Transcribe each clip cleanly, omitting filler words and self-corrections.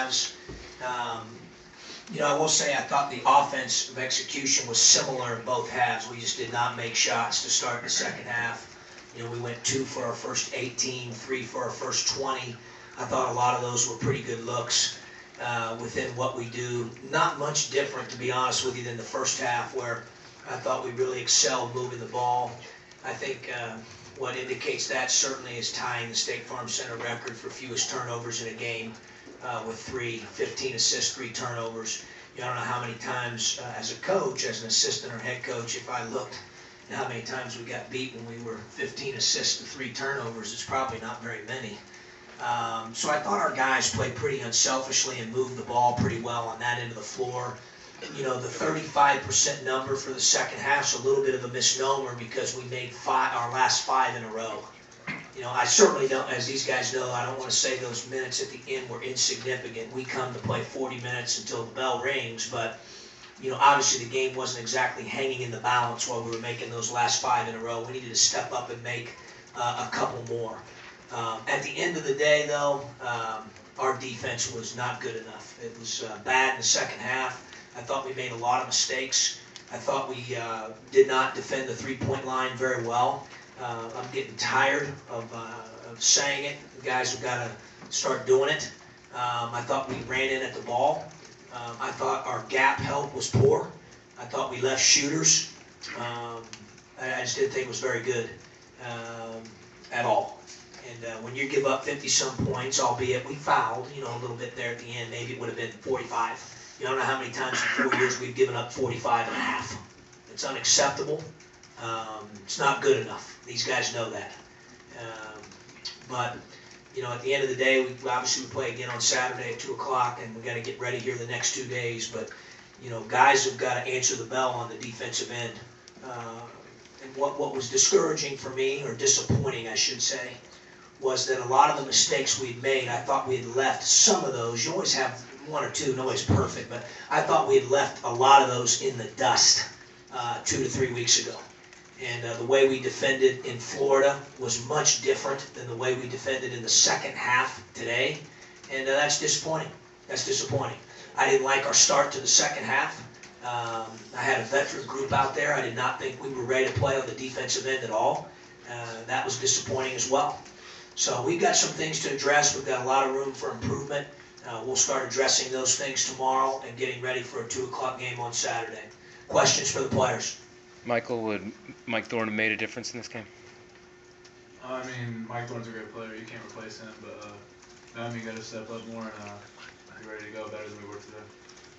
halves. I will say I thought the offensive execution was similar in both halves. We just did not make shots to start the second half. We went 2 for our first 18, 3 for our first 20. I thought a lot of those were pretty good looks within what we do. Not much different, to be honest with you, than the first half, where I thought we really excelled moving the ball. I think what indicates that certainly is tying the State Farm Center record for fewest turnovers in a game with 15 assists, 3 turnovers. I don't know how many times as a coach, as an assistant or head coach, if I looked at how many times we got beat when we were 15 assists to 3 turnovers, it's probably not very many. So I thought our guys played pretty unselfishly and moved the ball pretty well on that end of the floor. The 35% number for the second half is a little bit of a misnomer because we made our last 5 in a row. I certainly don't, as these guys know, I don't want to say those minutes at the end were insignificant. We come to play 40 minutes until the bell rings, but obviously the game wasn't exactly hanging in the balance while we were making those last 5 in a row. We needed to step up and make a couple more. At the end of the day, though, our defense was not good enough. It was bad in the second half. I thought we made a lot of mistakes. I thought we did not defend the 3-point line very well. I'm getting tired of saying it. The guys have got to start doing it. I thought we ran in at the ball. I thought our gap help was poor. I thought we left shooters. I just didn't think it was very good at all. And when you give up 50-some points, albeit we fouled, a little bit there at the end, maybe it would have been 45. I don't know how many times in 4 years we've given up 45 and a half. It's unacceptable. It's not good enough. These guys know that. But at the end of the day, we play again on Saturday at 2 o'clock, and we got to get ready here the next 2 days. But guys have got to answer the bell on the defensive end. And what was discouraging for me, or disappointing, I should say, was that a lot of the mistakes we'd made, I thought we had left some of those. You always have 1 or 2, nobody's perfect, but I thought we had left a lot of those in the dust 2 to 3 weeks ago. And the way we defended in Florida was much different than the way we defended in the second half today. And that's disappointing. That's disappointing. I didn't like our start to the second half. I had a veteran group out there. I did not think we were ready to play on the defensive end at all. That was disappointing as well. So we've got some things to address. We've got a lot of room for improvement. We'll start addressing those things tomorrow and getting ready for a 2 o'clock game on Saturday. Questions for the players? Michael, would Mike Thorne have made a difference in this game? I mean, Mike Thorne's a great player. You can't replace him, but you got to step up more and be ready to go better than we were today.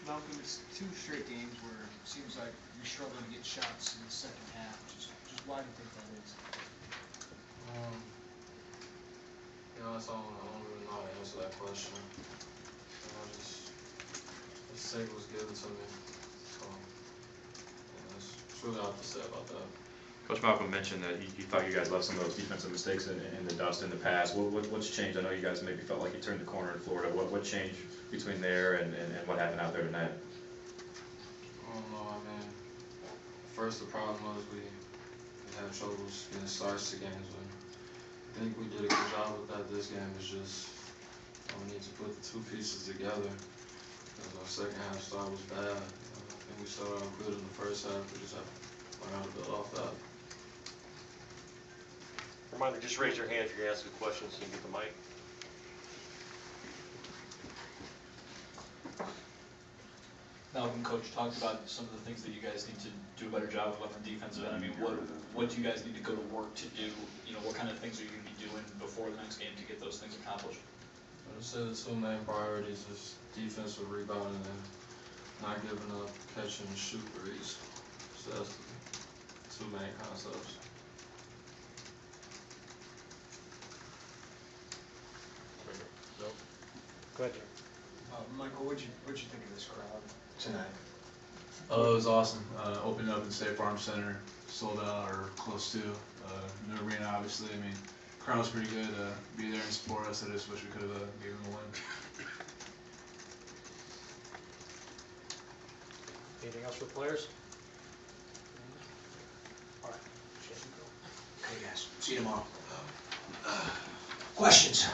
Malcolm, it's 2 straight games where it seems like we struggle to get shots in the second half. Just why do you think that is? That's all. I don't really know how to answer that question. This take was given to me. So, that's really all I have to say about that. Coach Malcolm mentioned that you thought you guys left some of those defensive mistakes in the dust in the past. What's changed? I know you guys maybe felt like you turned the corner in Florida. What changed between there and what happened out there tonight? I don't know. I mean, first the problem was we had troubles getting starts to games. I think we did a good job with that. This game is just we need to put the 2 pieces together. Because our second half start was bad. I think we started out good in the first half. We just have to learn how to build off that. Reminder, just raise your hand if you're going to ask a question so you can get the mic. Malcolm, Coach talked about some of the things that you guys need to do a better job of on the defensive end. I mean, what do you guys need to go to work to do? What kind of things are you going to be doing before the next game to get those things accomplished? I would say the 2 main priorities is defensive rebounding and not giving up catch and shoot threes. So that's the 2 main concepts. Go ahead, Michael, what'd you think of this crowd tonight? Oh, it was awesome. Opened up in State Farm Center, sold out or close to. New arena, obviously. I mean, crowd was pretty good. Be there and support us. I just wish we could have given them a win. Anything else for the players? All right. Okay, guys. See you tomorrow. Questions?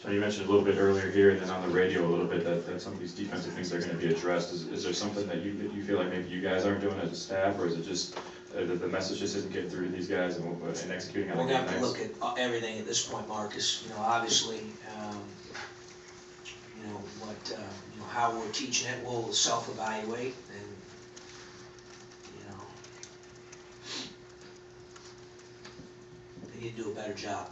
And you mentioned a little bit earlier here and then on the radio a little bit that some of these defensive things are going to be addressed. Is there something that you feel like maybe you guys aren't doing as a staff, or is it just that the message just isn't getting through to these guys and executing on the We're game gonna have to nights? look at everything at this point, Marcus. You know, obviously, you know, you know, how we're teaching it, we'll self-evaluate and, you know, we need to do a better job.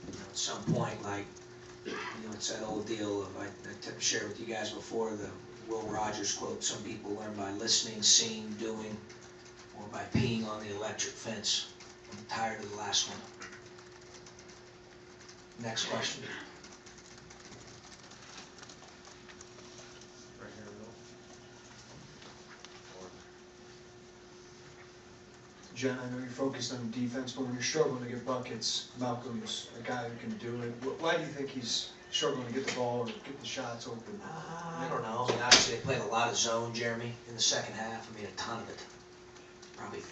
You know, at some point, like, you know, it's that old deal of, I shared with you guys before, the Will Rogers quote, some people learn by listening, seeing, doing, or by peeing on the electric fence. I'm tired of the last one. Next question. Right here in the middle. Jen, I know you're focused on defense, but when you're struggling to get buckets, Malcolm's a guy who can do it. Why do you think he's struggling to get the ball or get the shots open? I don't know. I mean, obviously they played a lot of zone, Jeremy, in the second half. I mean, a ton of it. Probably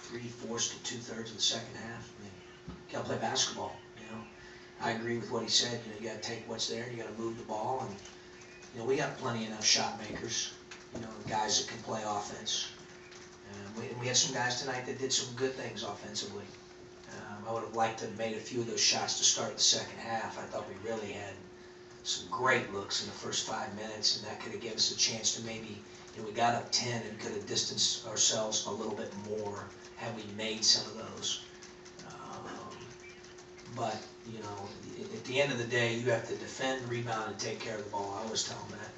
3/4 to 2/3 of the second half. I mean, you gotta play basketball, you know. I agree with what he said. You know, you gotta take what's there and you gotta move the ball. And, you know, we got plenty enough shot makers, you know, guys that can play offense. We had some guys tonight that did some good things offensively. I would have liked to have made a few of those shots to start the second half. I thought we really had some great looks in the first 5 minutes, and that could have given us a chance to maybe, you know, we got up 10 and could have distanced ourselves a little bit more had we made some of those. But, you know, at the end of the day, you have to defend, rebound, and take care of the ball. I always tell them that,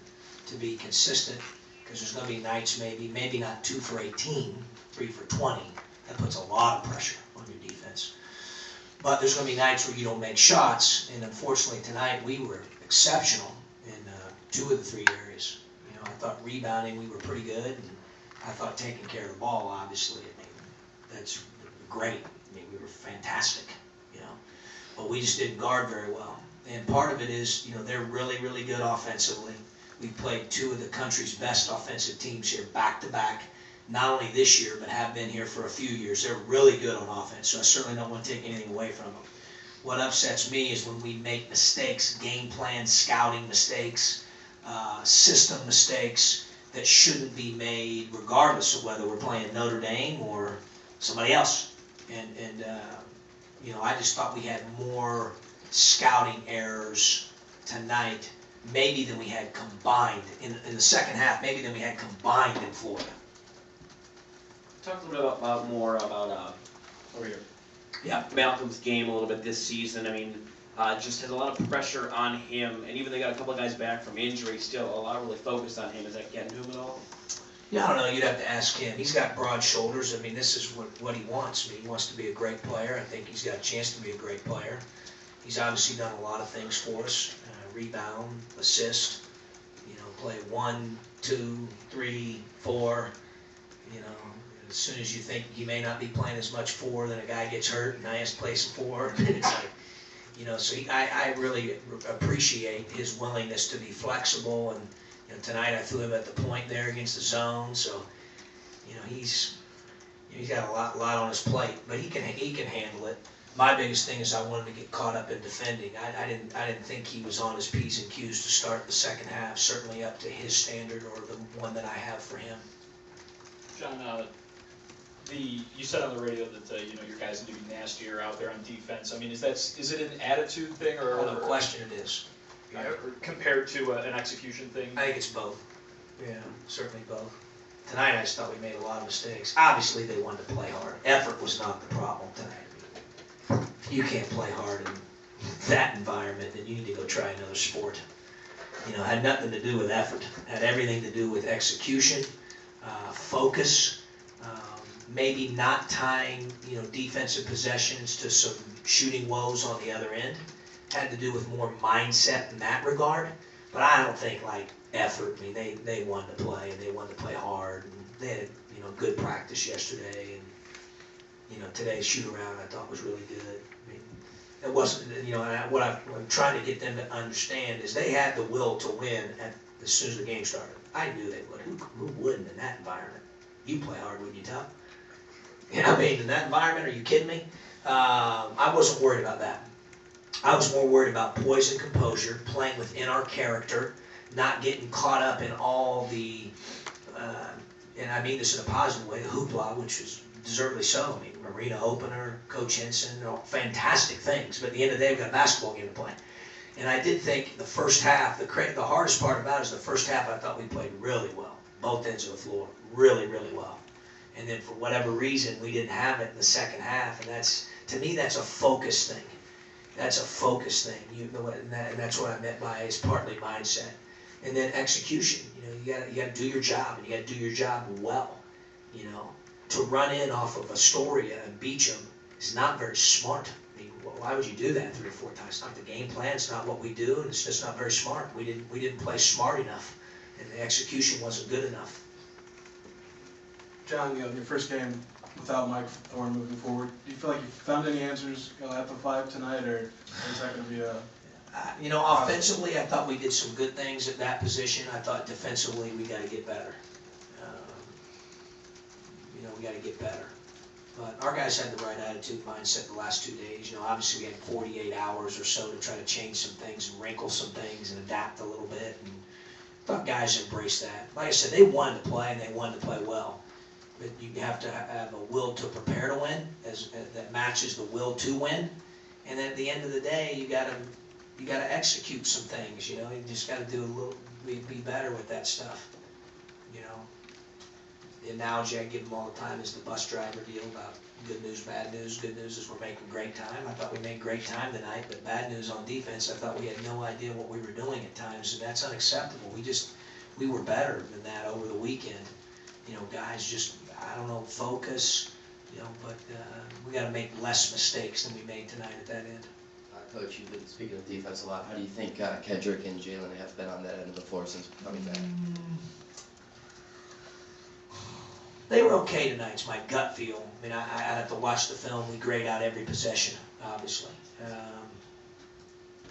to be consistent, because there's going to be nights maybe not 2 for 18, 3 for 20. That puts a lot of pressure on your defense. But there's going to be nights where you don't make shots, and unfortunately tonight we were exceptional in 2 of the 3 areas. You know, I thought rebounding we were pretty good, and I thought taking care of the ball, obviously, I mean, that's great. I mean, we were fantastic, you know, but we just didn't guard very well. And part of it is, you know, they're really, really good offensively. We played 2 of the country's best offensive teams here back to back, not only this year, but have been here for a few years. They're really good on offense, so I certainly don't want to take anything away from them. What upsets me is when we make mistakes, game plan, scouting mistakes, system mistakes that shouldn't be made regardless of whether we're playing Notre Dame or somebody else. And you know, I just thought we had more scouting errors tonight, maybe than we had combined in the second half, maybe than we had combined in Florida. Talk a little bit more about over here. Yeah. Malcolm's game a little bit this season. I mean, just has a lot of pressure on him, and even they got a couple of guys back from injury, still a lot really focused on him. Is that getting to him at all? Yeah, I don't know. You'd have to ask him. He's got broad shoulders. I mean, this is what he wants. I mean, he wants to be a great player. I think he's got a chance to be a great player. He's obviously done a lot of things for us: rebound, assist. You know, play 1, 2, 3, 4. You know, as soon as you think he may not be playing as much 4, then a guy gets hurt and I has to play some 4. It's like, you know, so I really appreciate his willingness to be flexible. And you know, tonight I threw him at the point there against the zone. So, you know, he's got a lot on his plate, but he can handle it. My biggest thing is I wanted to get caught up in defending. I didn't think he was on his P's and Q's to start the second half. Certainly up to his standard or the one that I have for him. John, you said on the radio that you know, your guys need to be nastier out there on defense. I mean, is it an attitude thing or Without question it is. compared to an execution thing? I think it's both. Yeah, certainly both. Tonight I just thought we made a lot of mistakes. Obviously they wanted to play hard. Effort was not the problem tonight. You can't play hard in that environment, then you need to go try another sport. You know, it had nothing to do with effort. It had everything to do with execution, focus, maybe not tying, you know, defensive possessions to some shooting woes on the other end. Had to do with more mindset in that regard. But I don't think like effort. I mean, they wanted to play and they wanted to play hard. And they had, you know, good practice yesterday. And, you know, today's shoot around I thought was really good. I mean, it wasn't, you know, what I'm trying to get them to understand is they had the will to win as soon as the game started. I knew they would. Who wouldn't in that environment? You play hard, wouldn't you, Tom? You know, I mean, in that environment, are you kidding me? I wasn't worried about that. I was more worried about poise and composure, playing within our character, not getting caught up in all the, and I mean this in a positive way, the hoopla, which was deservedly so. I mean, Marina opener, Coach Henson, all fantastic things. But at the end of the day, we've got a basketball game to play. And I did think the first half, the hardest part about it is the first half I thought we played really well. Both ends of the floor, really, really well. And then for whatever reason, we didn't have it in the second half. And that's, to me, that's a focus thing. That's a focus thing. You know, and that's what I meant by it's partly mindset. And then execution. You know, you got to do your job, and you got to do your job well. You know, to run in off of Astoria and beat them is not very smart. I mean, why would you do that 3 or 4 times? It's not the game plan. It's not what we do, and it's just not very smart. We didn't play smart enough, and the execution wasn't good enough. John, your first game without Mike Thorne moving forward, do you feel like you found any answers at the 5 tonight, or is that going to be a... You know, offensively, I thought we did some good things at that position. I thought defensively, we got to get better. You know, we got to get better. But our guys had the right attitude, mindset the last 2 days. You know, obviously we had 48 hours or so to try to change some things and wrinkle some things and adapt a little bit. And I thought guys embraced that. Like I said, they wanted to play, and they wanted to play well. But you have to have a will to prepare to win, that matches the will to win. And then at the end of the day, you got to execute some things. You know, you just got to do a little, be better with that stuff. You know, the analogy I give them all the time is the bus driver deal about good news, bad news. Good news is we're making great time. I thought we made great time tonight, but bad news on defense, I thought we had no idea what we were doing at times, and that's unacceptable. We were better than that over the weekend. You know, guys just, I don't know, focus, you know, but we got to make less mistakes than we made tonight at that end. Coach, you've been speaking of defense a lot. How do you think Kendrick and Jalen have been on that end of the floor since coming back? They were okay tonight, it's my gut feel. I mean, I have to watch the film. We grade out every possession, obviously.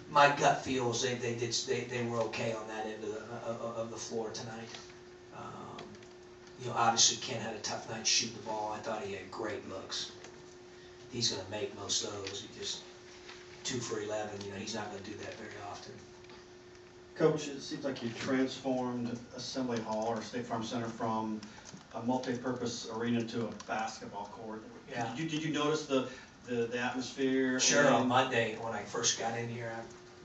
My gut feel is they were okay on that end of the floor tonight. You know, obviously Ken had a tough night shooting the ball. I thought he had great looks. He's going to make most of those. He just 2 for 11. You know, he's not going to do that very often. Coach, it seems like you transformed Assembly Hall or State Farm Center from a multi-purpose arena to a basketball court. Yeah. Did you notice the atmosphere? Sure. On Monday when I first got in here,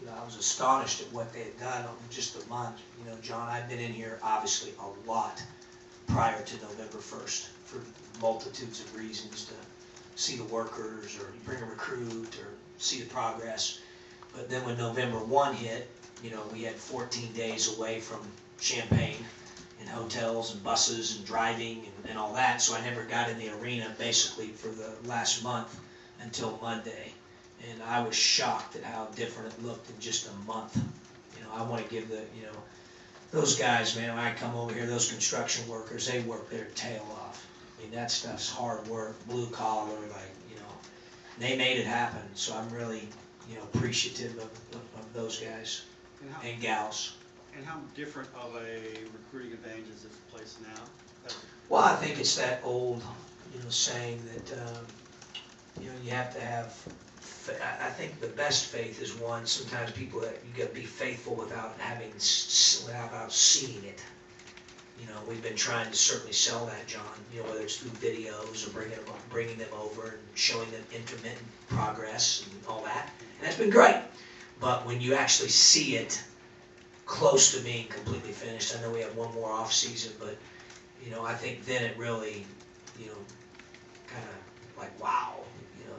I was astonished at what they had done in just a month. You know, John, I've been in here obviously a lot prior to November 1st for multitudes of reasons, to see the workers or bring a recruit or see the progress. But then when November 1 hit, you know, we had 14 days away from Champaign and hotels and buses and driving and all that, so I never got in the arena basically for the last month until Monday. And I was shocked at how different it looked in just a month. You know, I want to give those guys, man, when I come over here, those construction workers, they work their tail off. I mean, that stuff's hard work, blue collar, like, you know, they made it happen. So I'm really, you know, appreciative of those guys and gals. And how different of a recruiting advantage is this place now? Well, I think it's that old, you know, saying that, you know, you have to have, I think the best faith is one, sometimes people, you got to be faithful without seeing it. You know, we've been trying to certainly sell that, John, you know, whether it's through videos or bringing them over and showing them intermittent progress and all that. And that's been great. But when you actually see it close to being completely finished, I know we have one more off season, but, you know, I think then it really, you know, kind of like, wow.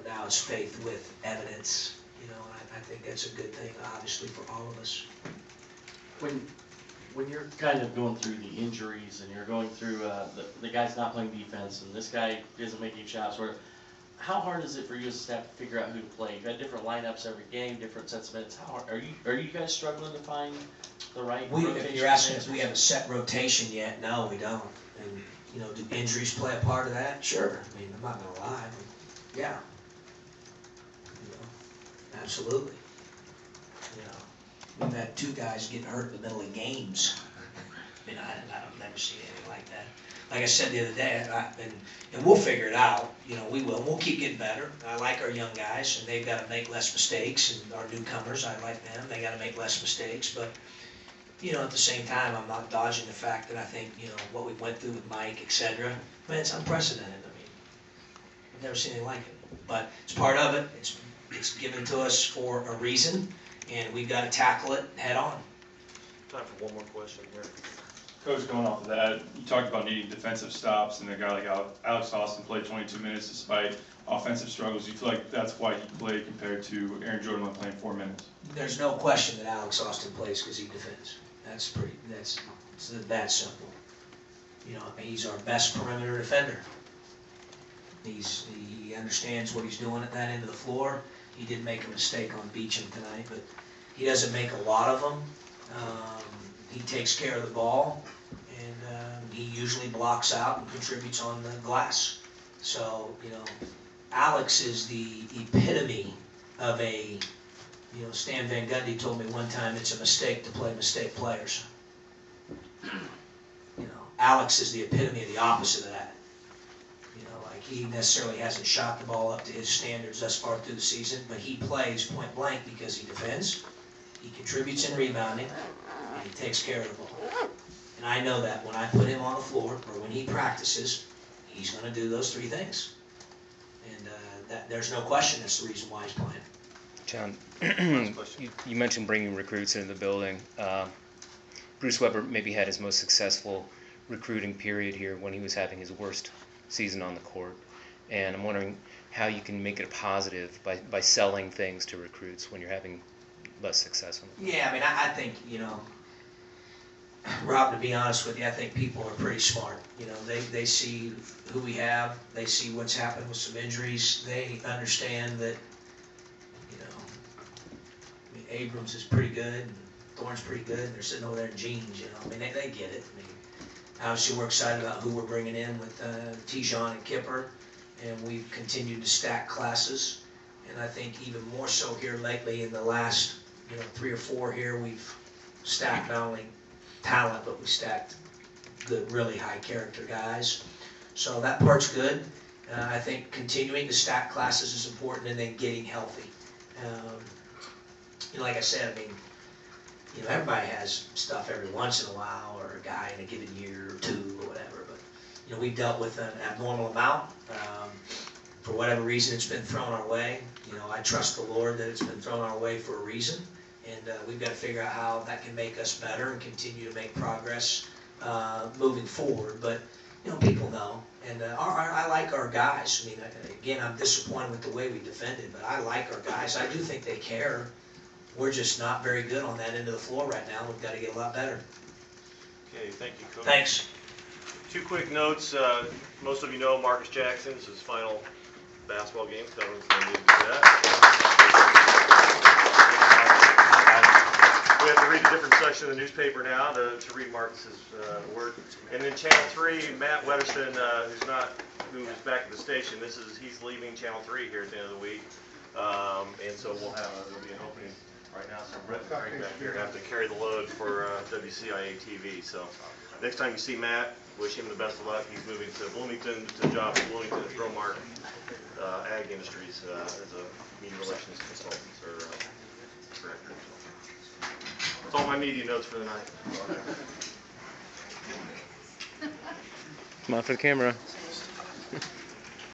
Now it's faith with evidence, you know, and I think that's a good thing, obviously, for all of us. When you're kind of going through the injuries and you're going through the guy's not playing defense and this guy isn't making shots, how hard is it for you as a staff to figure out who to play? You've got different lineups every game, different sets of minutes. How hard, are you guys struggling to find the right rotation? If you're asking if we have a set rotation yet, no, we don't. And, you know, do injuries play a part of that? Sure. I mean, I'm not going to lie. But yeah. Absolutely. You know, we've had 2 guys get hurt in the middle of games. I mean, I've never seen anything like that. like I said the other day, and we'll figure it out, we will, we'll keep getting better. I like our young guys, and they've gotta make less mistakes, and our newcomers, I like them, they gotta make less mistakes, but, at the same time, I'm not dodging the fact that I think, what we went through with Mike, et cetera, it's unprecedented, I've never seen anything like it, but it's part of it, it's given to us for a reason, and we've gotta tackle it head on. Time for one more question here. Coach, going off of that, you talked about needing defensive stops, and a guy like Alex Austin played 22 minutes despite offensive struggles. Do you feel like that's why he played compared to Aaron Jordan when playing 4 minutes? There's no question that Alex Austin plays because he defends. It's that simple. He's our best perimeter defender. He understands what he's doing at that end of the floor. He did make a mistake on Beecham tonight, but he doesn't make a lot of them. He takes care of the ball, and he usually blocks out and contributes on the glass. So, Alex is the epitome of a, Stan Van Gundy told me one time it's a mistake to play mistake players. Alex is the epitome of the opposite of that. He necessarily hasn't shot the ball up to his standards thus far through the season, but he plays point blank because he defends, he contributes in rebounding, and he takes care of the ball. And I know that when I put him on the floor, or when he practices, he's going to do those three things. And there's no question that's the reason why he's playing. John, you mentioned bringing recruits into the building. Bruce Weber maybe had his most successful recruiting period here when he was having his worst season on the court, and I'm wondering how you can make it a positive by selling things to recruits when you're having less success on the court. Yeah, I think, Rob, to be honest with you, I think people are pretty smart. They see who we have, they see what's happened with some injuries, they understand that, Abrams is pretty good, and Thorne's pretty good, and they're sitting over there in jeans, they get it. Obviously, we're excited about who we're bringing in with Tijon and Kipper, and we've continued to stack classes. And I think even more so here lately in the last 3 or 4 here, we've stacked not only talent, but we stacked good, really high character guys. So that part's good. I think continuing to stack classes is important, and then getting healthy. Like I said, everybody has stuff every once in a while, or a guy in a given year or 2 or whatever, but, we've dealt with an abnormal amount. For whatever reason it's been thrown our way. I trust the Lord that it's been thrown our way for a reason, and we've got to figure out how that can make us better and continue to make progress moving forward. But, people know, and I like our guys. Again, I'm disappointed with the way we defended, but I like our guys. I do think they care. We're just not very good on that end of the floor right now. We've got to get a lot better. Okay, thank you, Coach. Thanks. 2 quick notes. Most of you know Marcus Jackson. This is his final basketball game, so no need to do that. We have to read a different section of the newspaper now to read Marcus's work. And then Channel 3, Matt Weatherston, who is back at the station. He's leaving Channel 3 here at the end of the week. And so there'll be an opening right now, so Brett back here have to carry the load for WCIA TV. So next time you see Matt, wish him the best of luck. He's moving to Bloomington, to a job at Bloomington at Growmark Ag Industries as a media relations consultant or director. That's all my media notes for the night. Come on for the camera.